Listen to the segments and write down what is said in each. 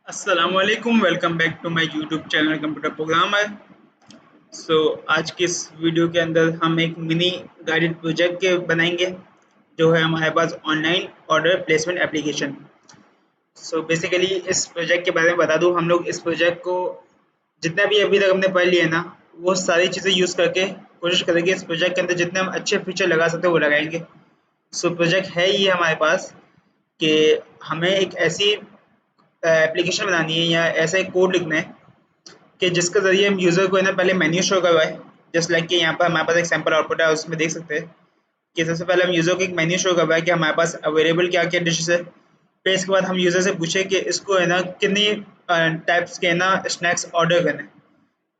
अस्सलामुअलैकुम welcome back to my YouTube channel computer programmer. आज की इस वीडियो के अंदर हम एक मिनी गाइडेड प्रोजेक्ट के बनाएंगे जो है हमारे पास online order placement application. Basically इस प्रोजेक्ट के बारे में बता दूं, हम लोग इस प्रोजेक्ट को जितना भी अभी तक हमने पढ़ लिया ना, वो सारी चीज़ें यूज़ करके कोशिश करेंगे इस प्रोजेक्ट के अंदर जितने हम अच्छे फीचर लगा सकते हैं वो लगाएंगे। प्रोजेक्ट है ये हमारे पास कि हमें एक ऐसी एप्लीकेशन बनानी है या ऐसा एक कोड लिखना है कि जिसके ज़रिए हम यूज़र को है ना पहले मेन्यू शो करवाएँ। जस्ट लाइक कि यहाँ पर हमारे पास एक सैंपल आउटपुट है, उसमें देख सकते हैं कि सबसे पहले हम यूज़र को एक मेन्यू शो करवाएँ कि हमारे पास अवेलेबल क्या-क्या डिशेज़ है। फिर इसके बाद हम यूज़र से पूछें कि इसको है ना कितनी टाइप्स के है ना स्नैक्स ऑर्डर करने हैं।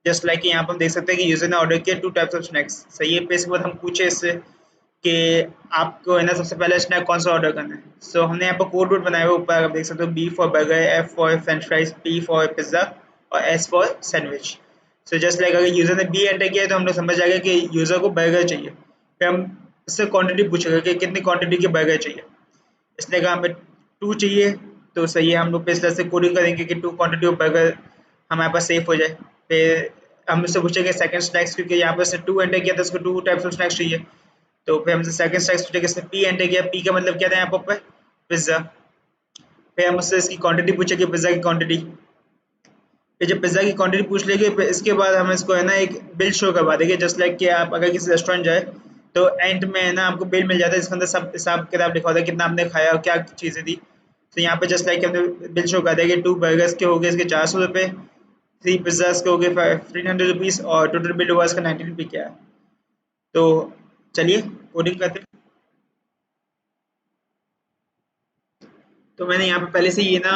जस्ट लाइक कि यहाँ पर हम देख सकते हैं कि यूज़र ने ऑर्डर किया 2 टाइप्स ऑफ स्नैक्स, सही है। फिर इसके बाद हम पूछे इससे कि आपको है ना सबसे पहले स्नैक कौन सा ऑर्डर करना है। हमने यहाँ पर कोड वोड बनाए हुए ऊपर आप देख सकते हो, B for burger, F for French fries, P for pizza और S for sandwich. Just like अगर यूज़र ने बी एंटर किया है तो हम लोग समझ जाएंगे कि यूज़र को बर्गर चाहिए। फिर हम उससे क्वांटिटी पूछेंगे कि कितनी क्वांटिटी के बर्गर चाहिए। इसने कहा हमें 2 चाहिए, तो सही है, हम लोग इस तरह से कोडिंग करेंगे कि 2 क्वांटिटी ऑफ बर्गर हमारे पास सेफ हो जाए। फिर हम उससे पूछेंगे सेकंड स्नैक्स, क्योंकि यहाँ पर उसने 2 एंटर किया था, उसको 2 टाइप्स ऑफ स्नैक्स चाहिए। तो फिर हमसे सेकंड स्नैक्स पूछेंगे, इसने पी एंटर किया, पी का मतलब क्या था यहाँ पर पिज्ज़ा। फिर हम उससे इसकी क्वांटिटी पूछेंगे, पिज़्ज़ा की क्वांटिटी। फिर जब पिज़्ज़ा की क्वांटिटी पूछ लेंगे, फिर इसके बाद हम इसको है ना एक बिल शो करवा देंगे। जस्ट लाइक कि आप अगर किसी रेस्टोरेंट जाए तो एंड में है ना आपको बिल मिल जाता है, जिसके अंदर सब हिसाब किताब लिखा होता है, कितना आपने खाया और क्या चीज़ें दी। तो यहाँ पे जस्ट लाइक हमने बिल शो कर दिया कि 2 बर्गर्स के हो गए इसके 400 रुपये, 3 पिज़्ज़ाज के हो गए 1500 रुपीज़ और टोटल बिल हुआ इसका 90 रुपये क्या है। तो चलिए कोडिंग करते हैं। तो मैंने यहाँ पे पहले से ये ना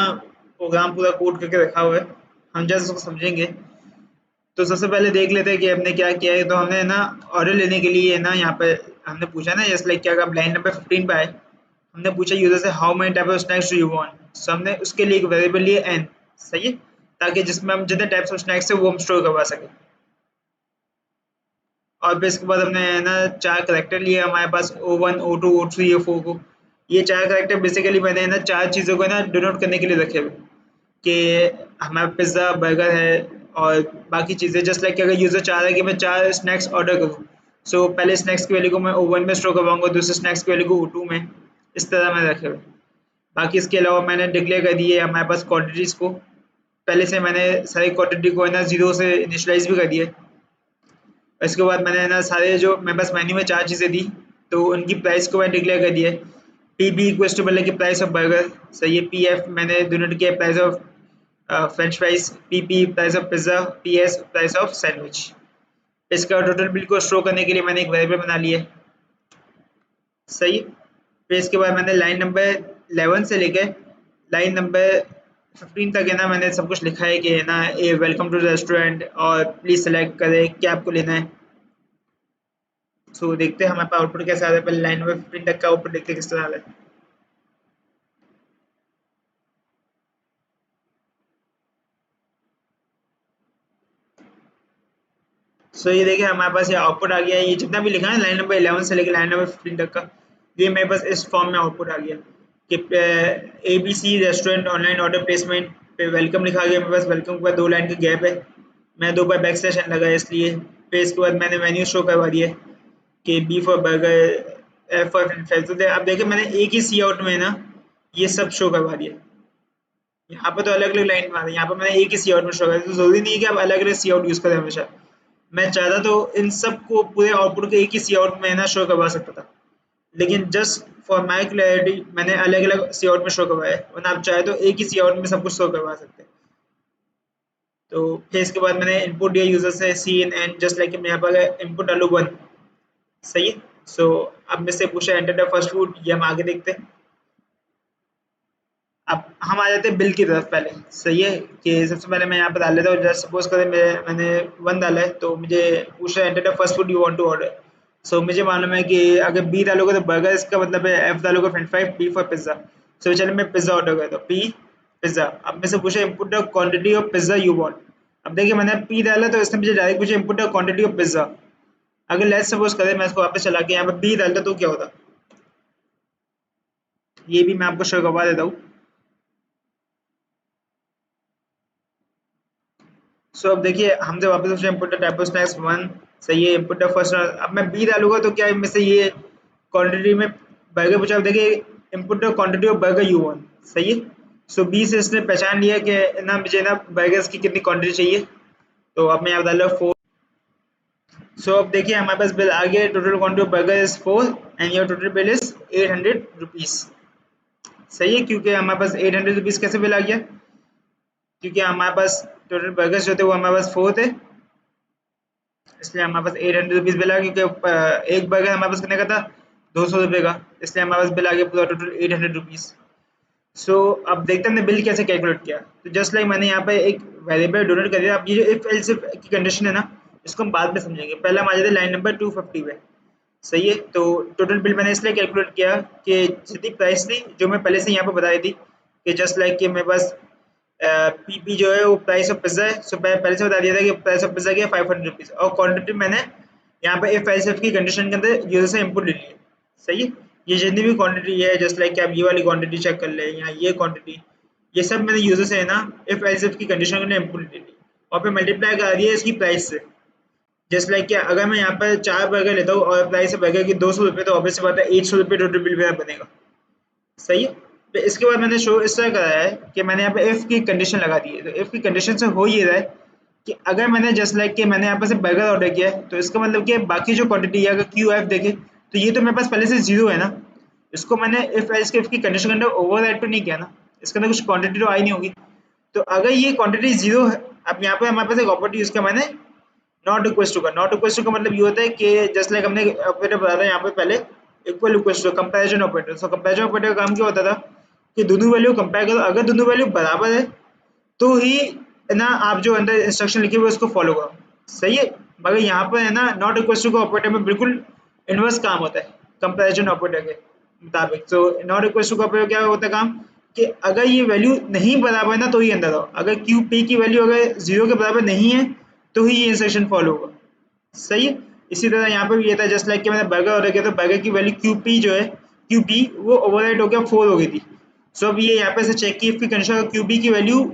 प्रोग्राम पूरा कोड करके रखा हुआ है, हम जस्ट उसको समझेंगे। तो सबसे पहले देख लेते हैं कि हमने क्या किया है। तो हमने ना ऑर्डर लेने के लिए ना यहाँ पे हमने पूछा ना, जस्ट लाइक क्या आप लाइन नंबर 15 पे आए, हमने पूछा यूजर से how many type of snacks do you want. हमने उसके लिए एक वेरिएबल लिए एन, सही है, ताकि जिसमें हम जितने टाइप्स ऑफ स्नैक्स है वो हम स्टोर करवा सकें। और फिर इसके बाद हमने है ना 4 करेक्टर लिए हमारे पास, O1 O2 O3 O4 को। ये 4 करेक्टर बेसिकली मैंने है ना 4 चीज़ों को ना डिनोट करने के लिए रखे हुए कि हमारा पिज़्ज़ा, बर्गर है और बाकी चीज़ें। जस्ट लाइक कि अगर यूज़र चाह रहा है कि मैं 4 स्नैक्स ऑर्डर करूँ, पहले स्नैक्स की वैल्यू को मैं ओवन में स्टोर करवाऊँगा, दूसरे स्नैक्स की वैल्यू को O2 में, इस तरह मैंने रखे हुए। बाकी इसके अलावा मैंने डिक्लेयर कर दिए हमारे पास क्वांटिटीज़ को। पहले से मैंने सारी क्वांटिटी को है ना 0 से इनिशियलाइज़ भी कर दिया है। इसके बाद मैंने है ना सारे जो मेरे पास मेन्यू में 4 चीज़ें दी, तो उनकी प्राइस को मैं डिक्लेयर कर दिया है। पी बी इक्वल्स टू मतलब कि प्राइस ऑफ बर्गर, सही है। पी एफ मैंने डिनोट किया price of French fries, P P price of pizza, P S price of sandwich. इसका टोटल बिल को स्टोर करने के लिए मैंने एक वेरिएबल बना लिया है, सही। फिर इसके बाद मैंने लाइन नंबर 11 से लेकर लाइन नंबर 15 तक है ना मैंने सब कुछ लिखा है कि है ना ए वेलकम टू रेस्टोरेंट और प्लीज़ सेलेक्ट करें क्या आपको लेना है। देखते हैं हमारे पास आउटपुट कैसा आ रहा है। पहले लाइन नंबर 15 तक का आउटपुट देखते हैं किस तरह आ रहा है। ये देखिए हमारे पास ये आउटपुट आ गया है। ये जितना भी लिखा है लाइन नंबर 11 से लेकर लाइन नंबर 15 तक का, ये मेरे पास इस फॉर्म में आउटपुट आ गया कि ABC restaurant online order placement पे वेलकम लिखा गया। मेरे पास वेलकम के बाद 2 लाइन का गैप है, मैं 2 बार बैक स्लैश एन लगाया इसलिए। फिर इसके बाद मैंने मेन्यू शो करवा दिया कि B for burger, F for French fries. तो आप देखें मैंने एक ही सी आउट में ना ये सब शो करवा दिया। यहाँ पे तो अलग अलग लाइन में आ रही है, यहाँ पे मैंने एक ही सी आउट में शो करवा दिया। तो जरूरी नहीं है कि आप अलग अलग सी आउट यूज़ करें हमेशा। मैं चाहता तो इन सब को पूरे आउटपुट के एक ही सी आउट में ना शो करवा सकता था, लेकिन जस्ट फॉर माई क्लैरिटी मैंने अलग अलग सी आउट में शो करवाया है, वरना आप चाहे तो एक ही सी आउट में सब कुछ शो करवा सकते हैं। तो फिर इसके बाद मैंने इनपुट दिया यूजर से सी इन एंड, जस्ट लाइक मैं यहाँ पर इनपुट डालू 1, सही है। अब मैं से पूछा एंटर द फर्स्ट फूड, ये हम आगे देखते हैं। अब हम आ जाते हैं बिल की तरफ पहले, सही है। कि सबसे पहले मैं यहाँ पर डाल लेता हूँ, जस्ट सपोज करें मैंने 1 डाला है, तो मुझे पूछ रहा है enter the first food you want to order. मुझे मालूम है कि अगर बी डालोगे तो बर्गर, इसका मतलब है एफ डालोगे French fries, P for pizza. चलिए मैं पिज़्ज़ा ऑर्डर करता हूँ, पी पिज़्ज़ा। अब मैं से पूछा input the quantity of pizza you want. अब देखिए मैंने पी डाला तो इसने मुझे डायरेक्ट पूछा input the quantity of pizza. अगर लेट्स सपोज करें मैं इसको वापस चला के यहाँ पे बी डालता तो क्या होता, ये भी मैं आपको शो करवा देता हूँ। सो अब देखिए हमसे वापस पूछा input the type of snacks 1, सही है। इनपुट द फर्स्ट, अब मैं बी डालूंगा तो क्या इनमें से ये क्वांटिटी में बर्गर पूछा। अब देखिए input the quantity of burger you want, सही है। सो बी से इसने पहचान लिया कि ना मुझे ना बर्गर्स की कितनी क्वांटिटी चाहिए, तो अब मैं यहाँ डाल रहा हूँ 4। सो अब देखिए हमारे पास बिल आ गया, total quantity of burger is 4 and your total bill is 800 rupees, सही है। क्योंकि हमारे पास 800 रुपीज कैसे बिल आ गया, क्योंकि हमारे पास टोटल बर्गर्स जो थे वो हमारे पास 4 थे, इसलिए हमारे पास 800 रुपीज बिल आ गया। क्योंकि एक बर्गर हमारे पास कितने का था, 200 रुपये का, इसलिए हमारे पास बिल आ गया पूरा टोटल 800 रुपीज। सो अब देखते हैं हमने बिल कैसे कैलकुलेट किया। तो जस्ट लाइक मैंने यहाँ पे एक वेरिएबल डोनेट कर दिया। अब ये जो इफ एल्स इफ की कंडीशन है ना, इसको हम बाद में समझेंगे, पहले हम आ जाते हैं लाइन नंबर 250 पे, सही है। तो टोटल बिल मैंने इसलिए कैलकुलेट किया कि जितनी प्राइस थी जो मैं पहले से यहाँ पे बताई थी कि जस्ट लाइक कि मेरे पास पीपी जो है वो प्राइस ऑफ पिज्ज़ा है। सो पहले से बता दिया था कि प्राइस ऑफ पिज्ज़ा की 500 रुपीज़, और क्वांटिटी मैंने यहाँ पे इफ एल्स इफ की कंडीशन के अंदर यूजर से इनपुट ले लिया, सही है। ये जितनी भी क्वांटिटी है, जस्ट लाइक कि आप ये वाली क्वांटिटी चेक कर लें, यहाँ ये क्वांटिटी, ये सब मैंने यूजर से है ना इफ एल्स इफ की कंडीशन के अंदर इनपुट ले ली, और फिर मल्टीप्लाई करा दिया इसकी प्राइस से। जस्ट लाइक क्या, अगर मैं यहाँ पर 4 बर्गर लेता हूँ और प्राइस है बर्गर की 200 रुपये, तो ऑब्वियस बात है 800 रुपये टोटल बिल मेरा बनेगा, सही है। तो इसके बाद मैंने शो इस तरह कराया है कि मैंने यहाँ पे इफ की कंडीशन लगा दी है। तो इफ की कंडीशन से हो ये रहा है कि अगर मैंने जस्ट लाइक कि मैंने यहाँ पर से बर्गर ऑर्डर किया है, तो इसका मतलब कि बाकी जो क्वांटिटी है अगर क्यू एफ देखे तो ये तो मेरे पास पहले से जीरो है ना, इसको मैंने इफ एल्स के इफ की कंडीशन के अंदर ओवर तो नहीं किया ना, इसके अंदर कुछ क्वांटिटी तो आई नहीं होगी। तो अगर ये क्वांटिटी जीरो है, अब यहाँ पे हमारे पास एक ऑपरेटर यूज किया मैंने, नॉट इक्वल टू का। नॉट इक्वल टू का मतलब ये होता है कि जस्ट लाइक हमने ऑपरेटर बताया था यहाँ पे पहले, equal equal to comparison operator. So comparison operator का काम क्या होता था कि दोनों वैल्यू कंपेयर करो, अगर दोनों वैल्यू बराबर है तो ही ना आप जो अंदर इंस्ट्रक्शन लिखे हुए उसको फॉलो करो, सही है। मगर यहाँ पर है ना नॉट इक्वल टू का ऑपरेटर में बिल्कुल इनवर्स काम होता है कंपैरिजन ऑपरेटर के मुताबिक। तो नॉट इक्वल टू का ऑपरेटर क्या होता है काम, कि अगर ये वैल्यू नहीं बराबर है ना तो ही अंदर आओ, अगर क्यू पी की वैल्यू अगर जीरो के बराबर नहीं है तो ही ये इंस्ट्रक्शन फॉलो होगा, सही है। इसी तरह यहाँ पे भी ये था, जस्ट लाइक कि मैंने बर्गर ऑर्डर किया तो बर्गर की वैल्यू क्यू पी जो है, क्यू पी वो ओवरराइट हो गया 4 हो गई थी। सो अब ये यहाँ पे से चेक की इसकी कंडीशन क्यू पी की वैल्यू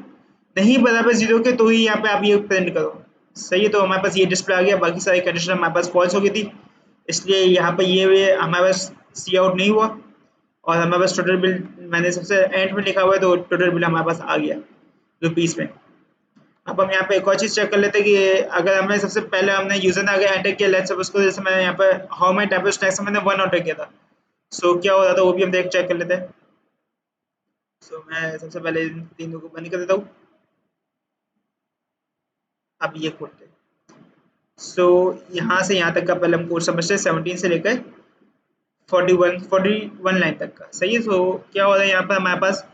नहीं बराबर जीरो के तो ही यहाँ पे आप ये प्रिंट करो, सही है। तो हमारे पास ये डिस्प्ले आ गया, बाकी सारी कंडीशन हमारे पास फॉल्स हो गई थी, इसलिए यहाँ पे ये हमारे पास सी आउट नहीं हुआ, और हमारे पास टोटल बिल मैंने सबसे एंड में लिखा हुआ है, तो टोटल बिल हमारे पास आ गया रुपीज़ में। अब हम यहाँ पे एक और चीज़ चेक कर लेते हैं कि अगर हमने सबसे पहले हमने यूजर ने अगर एंटर किया, लेट्स सपोज को जैसे मैंने यहाँ पे how many type of snacks मैंने 1 ऑर्डर किया था, सो क्या हो रहा था वो भी हम देख चेक कर लेते हैं। सो मैं सबसे पहले इन तीनों को बंद कर देता हूँ, अब ये खोलते हैं। सो यहाँ से यहाँ तक का पहले हम कोड समझते हैं 17 से लेकर 41 लाइन तक का, सही है। सो क्या हो रहा है यहाँ पर हमारे पास,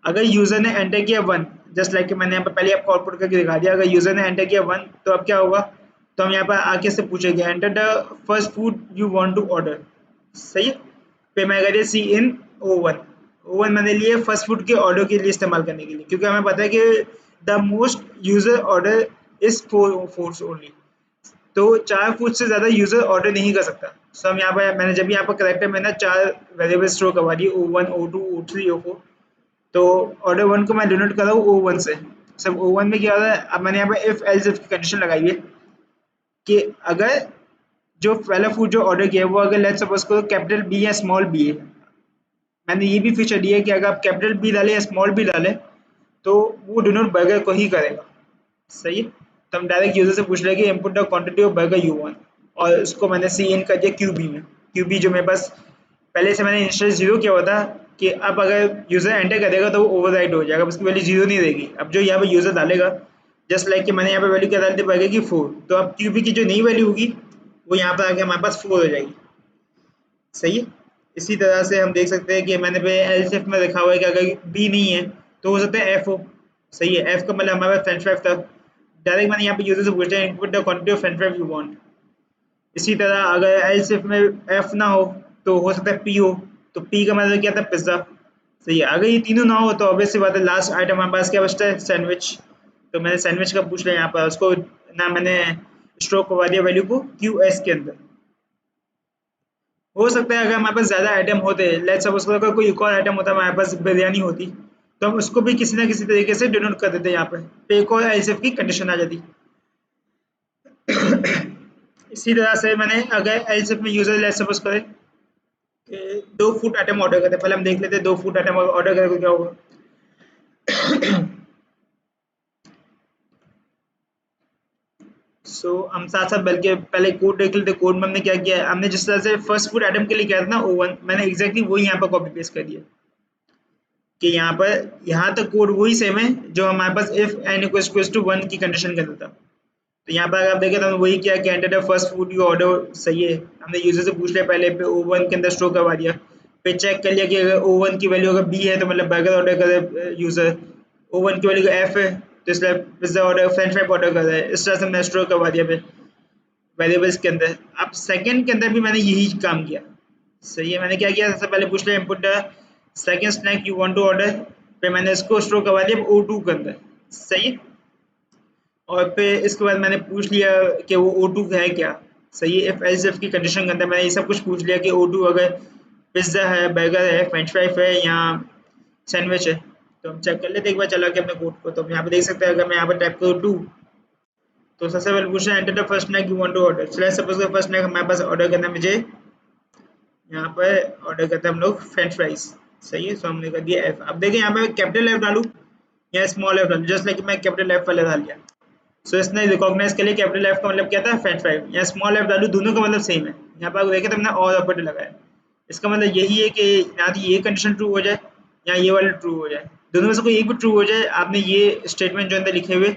अगर यूजर ने एंटर किया 1, जस्ट लाइक मैंने यहाँ पर पहले आपको आउटपुट करके दिखा दिया, अगर यूजर ने एंटर किया 1 तो अब क्या होगा, तो हम यहाँ पर आगे से पूछेंगे enter the first food you want to order, सही है। फिर मैं करिए सी इन ओवन मैंने लिए फर्स्ट फूड के ऑर्डर के लिए इस्तेमाल करने के लिए, क्योंकि हमें पता है कि the most user order is 4 foods only, तो 4 फूड से ज़्यादा यूज़र ऑर्डर नहीं कर सकता। सो हम यहाँ पर मैंने जब यहाँ पर करेक्टर में ना 4 वेरिएबल स्टोर करवा दिए O1 O2 O3 O4, तो ऑर्डर 1 को मैं डिनोट कर रहा हूँ O1 से। सब O1 में क्या हो रहा है, अब मैंने यहाँ पर इफ एल्स इफ की कंडीशन लगाई है कि अगर जो पहला फूड जो ऑर्डर किया है वो अगर लेट्स सपोज करो कैपिटल बी या स्मॉल बी है, मैंने ये भी फीचर दिया है कि अगर आप कैपिटल बी डालें या स्मॉल बी डालें तो वो डिनोट बर्गर को ही करेगा, सही है। तो हम डायरेक्ट यूजर से पूछ लेंगे input the quantity of burger you want, और उसको मैंने सी इन कर दिया क्यू बी में। क्यू बी जो मेरे पास पहले से मैंने इंस्टॉल जीरो किया हुआ था कि अब अगर यूज़र एंटर करेगा तो वो ओवरराइड हो जाएगा, उसकी वैल्यू जीरो नहीं रहेगी। अब जो यहाँ पे यूज़र डालेगा, जस्ट लाइक कि मैंने यहाँ पे वैल्यू क्या डाल दी बर्गर की 4, तो अब क्यू बी की जो नई वैल्यू होगी वो यहाँ पर आके हमारे पास 4 हो जाएगी, सही है। इसी तरह से हम देख सकते हैं कि मैंने पे एल्स इफ में लिखा हुआ है कि अगर बी नहीं है तो हो सकता है एफ हो, सही है। एफ का मतलब हमारे पास फ्रेंच फ्राइज था, डायरेक्ट मैंने यहाँ पे यूजर से पूछा है input the quantity of French fries you want. इसी तरह अगर एल्स इफ में एफ ना हो तो हो सकता है पी हो, तो पी का मतलब क्या था पिज्ज़ा, सही है। अगर ये तीनों ना हो तो ऑब्वियस सी बात है लास्ट आइटम हमारे पास क्या बचता है सैंडविच, तो मैंने सैंडविच का पूछ लिया यहाँ पर, उसको ना मैंने स्ट्रोक करवा दिया वैल्यू को क्यू एस के अंदर। हो सकता है अगर हमारे पास ज़्यादा आइटम होते, लेट्स सपोज अगर कोई एक और आइटम होता हमारे पास बिरयानी होती, तो हम उसको भी किसी ना किसी तरीके से डिनोट कर देते यहाँ पे, तो एक और एल्स इफ की कंडीशन आ जाती। इसी तरह से मैंने अगर एल्स इफ में यूजर लेट्स सपोज करें कि 2 फूड आइटम ऑर्डर करते हैं, पहले हम देख लेते हैं 2 फूड आइटम ऑर्डर करें तो क्या होगा। हम साथ साथ बल्कि पहले कोड देख लेते हैं। कोड में हमने क्या किया है, हमने जिस तरह से फर्स्ट फूड आइटम के लिए किया था ना ओवन, मैंने एग्जैक्टली वही यहाँ पर कॉपी पेस्ट कर दिया कि यहाँ तक कोड वही सेम है जो हमारे पास इफ n इक्वल्स टू 1 की कंडीशन के अंदर था। तो यहाँ पर अगर आप देखें तो हमने वही किया कि enter the first food you order, सही है। हमने यूजर से पूछ लिया पहले पे ओवन के अंदर स्टोर करवा दिया, फिर चेक कर लिया कि अगर ओवन की वैल्यू अगर बी है तो मतलब बर्गर ऑर्डर करे यूजर, ओवन की वैल्यू एफ है तो इसलिए pizza order French fry order कर रहा है। इस तरह से हमने स्टोर करवा दिया फिर वेरिएबल्स के अंदर। अब सेकंड के अंदर भी मैंने यही काम किया, सही है। मैंने क्या किया, सबसे पहले पूछ लिया input the second snack you want to order, फिर मैंने इसको स्टोर करवा दिया O2 के अंदर, सही है। और फिर इसके बाद मैंने पूछ लिया कि वो O2 है क्या, सही है। इफ एल्स इफ की कंडीशन के अंदर मैंने ये सब कुछ पूछ लिया कि O2 अगर पिज्ज़ा है, बर्गर है, फ्रेंच फ्राई है या सैंडविच है। तो हम चेक कर लेते एक बार चला के अपने कोड को। तो हम यहाँ पे देख सकते हैं, अगर मैं यहाँ पर टाइप करूँ 2 तो सबसे पहले पूछ रहा है enter the first snack you want to order. चलिए सपोज फर्स्ट स्नैक हमारे पास ऑर्डर करना है, मुझे यहाँ पर ऑर्डर करते हैं हम लोग फ्रेंच फ्राइज, सही है। सो हमने कर दिया एफ। अब देखिए यहाँ पे कैपिटल एफ डालूँ या स्मॉल एफ डालूँ, जस्ट लाइक मैं कैपिटल एफ वाले डाल दिया। सो इसने रिकॉग्नाइज के लिए कैपिटल एफ का मतलब क्या था, फ्रेंच फ्राई, या स्मॉल एफ डालूँ, दोनों का मतलब सेम है। यहाँ पर देखें तो हमने और ऑपरेटर लगाया, इसका मतलब यही है कि ना तो ये कंडीशन ट्रू हो जाए या ये वाला ट्रू हो जाए, दोनों में से कोई एक भी ट्रू हो जाए, आपने ये स्टेटमेंट जो अंदर लिखे हुए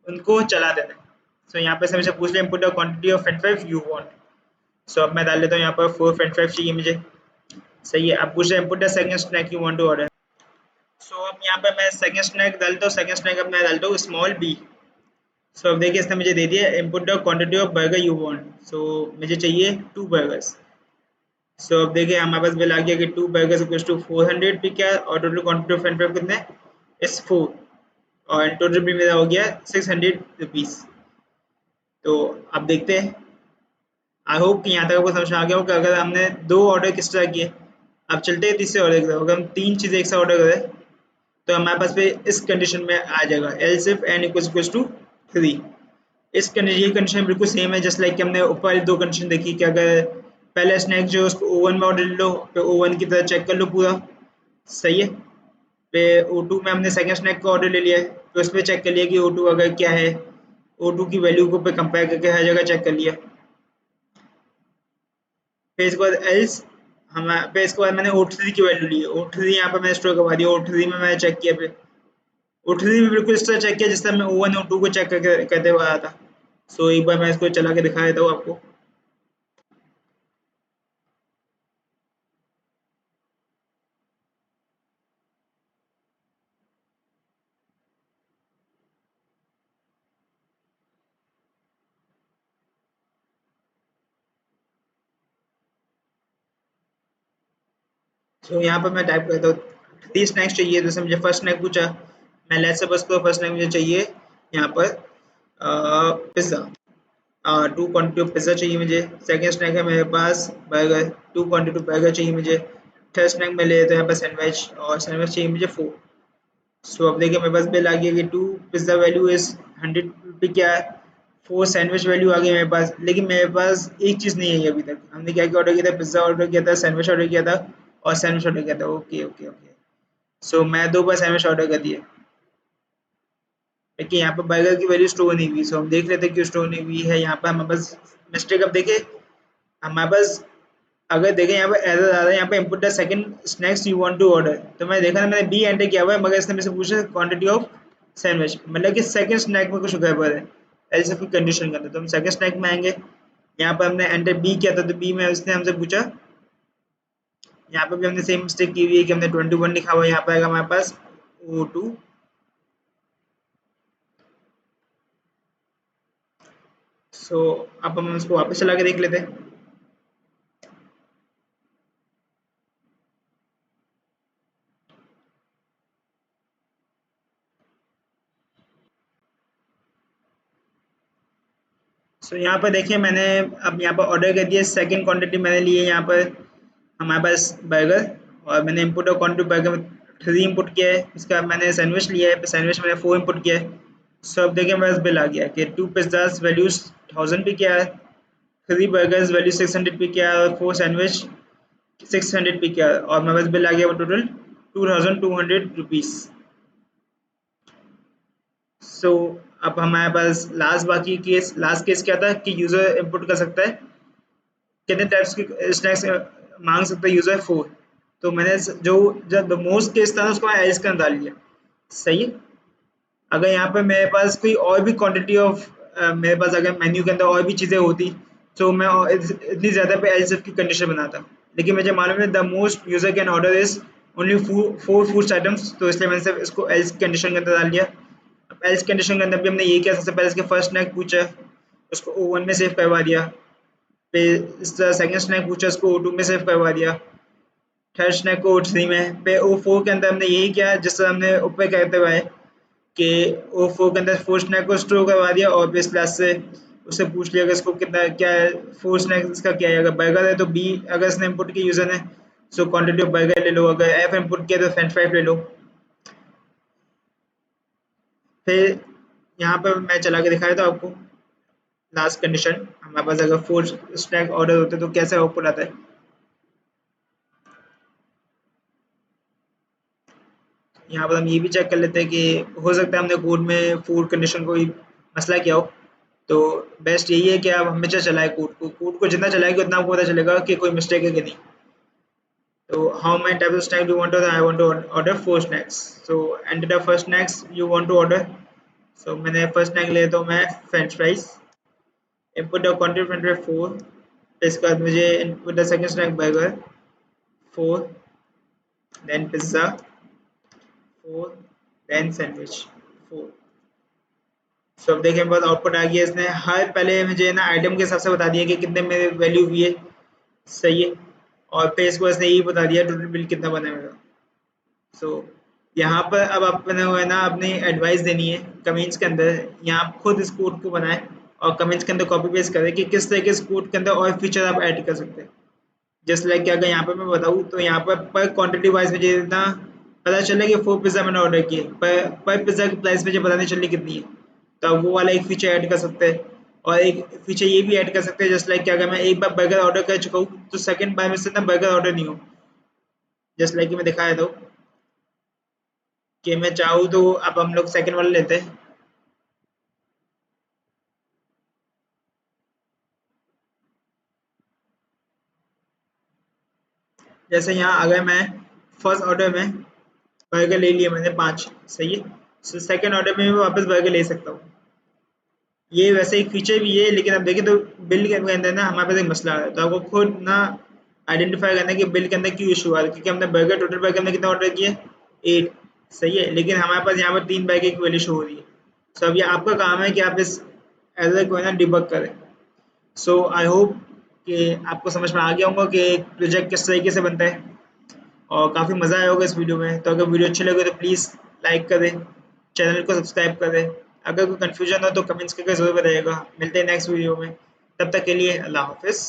उनको चला देना है। सो यहाँ पे हमसे पूछ लिया input the quantity of French fries you want. So अब मैं डाल देता हूँ यहाँ पर 4 फ्रेंच फ्राइज चाहिए मुझे, सही है। अब पूछ रहे input the second snack you want to order. So अब यहाँ पे मैं सेकंड स्नैक डालता हूँ, सेकंड स्नैक अब मैं डालता हूँ स्मॉल बी। सो अब देखिए इसने मुझे दे दिया input the quantity of burger you want. So मुझे चाहिए 2 बर्गर्स। सो अब देखिए हमारे पास बिल आ गया कि 2 बर्गर्स इक्वल्स टू 400 पे क्या, और total quantity of French fries कितने इस 4, और टोटल बिल मेरा हो गया 600 रुपीज़। तो अब देखते हैं, आई होप कि यहाँ तक आपको समझ में आ गया हो कि अगर हमने 2 ऑर्डर किस तरह किए। अब चलते हैं तीसरे ऑर्डर की तरफ। अगर हम 3 चीज़ें एक साथ ऑर्डर करें तो हमारे पास पे इस कंडीशन में आ जाएगा else if n equals to 3। इस कंडीशन, ये कंडीशन बिल्कुल सेम है जस्ट लाइक कि हमने ऊपर वाली 2 कंडीशन देखी कि अगर पहला स्नैक जो उसको ओवन में ऑर्डर लो, फिर ओवन की तरह चेक कर लो पूरा, सही है। फिर O2 में हमने सेकंड स्नैक का ऑर्डर ले लिया है, तो उस पर चेक कर लिया कि O2 अगर क्या है, O2 की वैल्यू को पे कंपेयर करके हर जगह चेक कर लिया। फिर इसके बाद एल्स हम, फिर इसके बाद मैंने O3 की वैल्यू ली है, O3 यहाँ पर मैंने स्टोर करवा दिया। O3 में मैंने चेक किया, फिर O3 में बिल्कुल इस तरह चेक किया जिस तरह मैं O1 O2 को चेक करके करते हुए आया था। सो एक बार मैं इसको चला के दिखा देता हूँ आपको। यहाँ पर मैं टाइप करता हूँ 3 स्नैक्स चाहिए, जैसे मुझे फर्स्ट स्नैक पूछा, मैं लेट्स सपोज को फर्स्ट स्नैक मुझे चाहिए यहाँ पर पिज़्ज़ा, 2 क्वांटिटी ऑफ पिज़्ज़ा चाहिए मुझे। सेकंड स्नैक है मेरे पास बर्गर, 2 क्वांटिटी ऑफ बर्गर चाहिए मुझे। थर्ड स्नैक में ले लेते हैं यहाँ पर सैंडविच, और सैंडविच चाहिए मुझे 4। सो अब देखिए मेरे पास बिल आ गया कि 2 पिज़्ज़ा वैल्यू इज़ 100 रुपये, क्या है 4 सैंडविच वैल्यू आ गई मेरे पास। लेकिन मेरे पास एक चीज़ नहीं है अभी तक। हमने क्या क्या ऑर्डर किया था, पिज़्ज़ा ऑर्डर किया था, सैंडविच ऑर्डर किया था और सैंडविच ऑर्डर किया था। Okay okay okay. सो मैं 2 बार सैंडविच ऑर्डर कर दिए, लेकिन यहाँ पर बर्गर की वैल्यू स्टोर नहीं हुई। सो हम देख लेते हैं क्यों स्टोर नहीं हुई है। यहाँ पर हमारे पास मिस्टेक, अब देखिए हमारे पास अगर देखें यहाँ पे एरर आ रहा है, यहाँ पे input the second snacks you want to order. तो मैं देखा ना, मैंने बी एंटर किया हुआ है, मगर इसने मुझसे पूछा क्वांटिटी ऑफ सैंडविच, मतलब कि सेकंड स्नैक में कुछ गड़बड़ है ऐसे कोई कंडीशन का था। तो हम सेकंड स्नैक में आएंगे, यहाँ पर हमने एंटर बी किया था, तो बी में उसने हमसे पूछा, यहाँ पे भी हमने सेम मिस्टेक की हुई है कि हमने 21 लिखा हुआ है। यहाँ पर आएगा हमारे पास O2। सो अब हम उसको वापस चला के देख लेते हैं। यहाँ पर देखिए मैंने अब यहाँ पर ऑर्डर कर दिया, सेकंड क्वांटिटी मैंने ली है यहाँ पर हमारे पास बर्गर, और मैंने इनपुट और क्वांटिटी बर्गर में 3 इनपुट किया है। इसका मैंने सैंडविच लिया है, सैंडविच मैंने 4 इनपुट किया है। सो अब देखिए मेरे पास बिल आ गया कि 2 पिज़्ज़ाज़ वैल्यूज 1000 पे क्या है, 3 बर्गर्स वैल्यू 600 पे क्या है और 4 सैंडविच 600 पे क्या है, और मेरे पास बिल आ गया टोटल 2200 रुपीज़। सो अब हमारे पास लास्ट केस क्या था कि यूज़र इनपुट कर सकता है कितने टाइप्स की स्नैक्स मांग सकता है यूज़र, 4। तो मैंने जो जब मोस्ट केस था उसको एल्स का डाल लिया। सही है। अगर यहाँ पे मेरे पास कोई और भी क्वांटिटी ऑफ मेरे पास अगर मेन्यू के अंदर और भी चीज़ें होती तो मैं इतनी ज़्यादा पे एल्स की कंडीशन बनाता, लेकिन मुझे मालूम है the most user can order is only 4 food items, तो इसलिए मैंने सिर्फ इसको एल्स कंडीशन के अंदर डाल दिया। अब एल्स कंडीशन के अंदर भी हमने ये किया, सबसे पहले इसके फर्स्ट स्नैक पूछा, उसको ओवन में सेव करवा दिया। फिर सेकंड स्नैक पूछा, उसको O2 में सेव करवा दिया। थर्ड स्नैक को O3 में। फिर O4 के अंदर हमने यही किया जिस तरह हमने ऊपर कहते हुए है कि O4 के अंदर 4 स्नैक को स्टोर करवा दिया, और फिर इस क्लास से उससे पूछ लिया कि इसको कितना क्या है 4 स्नैक इसका क्या है। अगर बर्गर है तो B, अगर इसने इनपुट किया यूज़र ने सो क्वांटिटी ऑफ बर्गर ले लो, अगर F इनपुट किया तो फ्रेंच फ्राइज ले लो। फिर यहाँ पर मैं चला के दिखाया था आपको लास्ट कंडीशन, हमारे पास अगर 4 स्नैक ऑर्डर होते तो कैसे आउटपुट आता है। यहाँ पर हम ये भी चेक कर लेते हैं कि हो सकता है हमने कोड में फूड कंडीशन कोई मसला किया हो, तो बेस्ट यही है कि आप हमेशा चलाएं कोड को जितना चलाएंगे उतना आपको पता चलेगा कि कोई मिस्टेक है कि नहीं। तो how many types of snack do you want to order? I want to order 4 snacks. So enter the first snacks you want to order. So मैंने फर्स्ट स्नैक लिया तो मैं french fries, input the quantity french fries 4। इसके बाद मुझे input the second snack burger 4, then pizza 4, then sandwich 4। So अब देखिए मेरे पास आउटपुट आ गया, इसने हर पहले मुझे ना आइटम के हिसाब से बता दिया कि कितने में वैल्यू हुई है। सही है। और फिर इसको इसने यही बता दिया टोटल बिल कितना बना मेरा। सो यहाँ पर अब अपने को है ना अपनी एडवाइस देनी है कमेंट्स के अंदर, यहाँ आप खुद इस कोड को बनाएं और कमेंट्स के अंदर कॉपी पेस्ट करें कि किस तरह के इस कोड के अंदर और फीचर आप ऐड कर सकते हैं। जस्ट लाइक कि अगर यहाँ पर मैं बताऊँ तो यहाँ पर क्वांटिटी वाइज मुझे इतना पता चला कि 4 पिज़्ज़ा मैंने ऑर्डर किए, पर पिज़्ज़ा की प्राइस मुझे पता नहीं चली कितनी है, तो अब वो वाला एक फीचर ऐड कर सकते हैं। और एक फीचर ये भी ऐड कर सकते हैं जस्ट लाइक कि अगर मैं एक बार बर्गर ऑर्डर कर चुका हूँ तो सेकंड बार में से ना बर्गर ऑर्डर नहीं हो, जस्ट लाइक कि मैं दिखाया था कि मैं चाहूँ तो अब हम लोग सेकंड वाला लेते हैं। जैसे यहाँ अगर मैं फर्स्ट ऑर्डर में बर्गर ले लिया मैंने 5, सही है, तो सेकंड ऑर्डर में मैं वापस बर्गर ले सकता हूँ। ये वैसे एक फीचर भी है, लेकिन अब देखें तो बिल के अंदर ना हमारे पास एक मसला है, तो आपको खुद ना आइडेंटिफाई करना है कि बिल के अंदर क्यों इशू आ रहा है, क्योंकि हमने बर्गर टोटल बर्गर में कितना ऑर्डर किया 8, सही है, लेकिन हमारे पास यहाँ पर 3 बर्गर की वैल्यू शो हो रही है। सो अब ये आपका काम है कि आप इस एरर को है ना डिबग करें। सो आई होप कि आपको समझ में आ गया होगा कि एक प्रोजेक्ट किस तरीके से बनता है, और काफ़ी मज़ा आया होगा इस वीडियो में। तो अगर वीडियो अच्छी लगे तो प्लीज़ लाइक कर दें, चैनल को सब्सक्राइब कर दें। अगर कोई कन्फ्यूजन हो तो कमेंट्स करके ज़रूर बताइएगा। मिलते हैं नेक्स्ट वीडियो में, तब तक के लिए अल्लाह हाफ़िज़।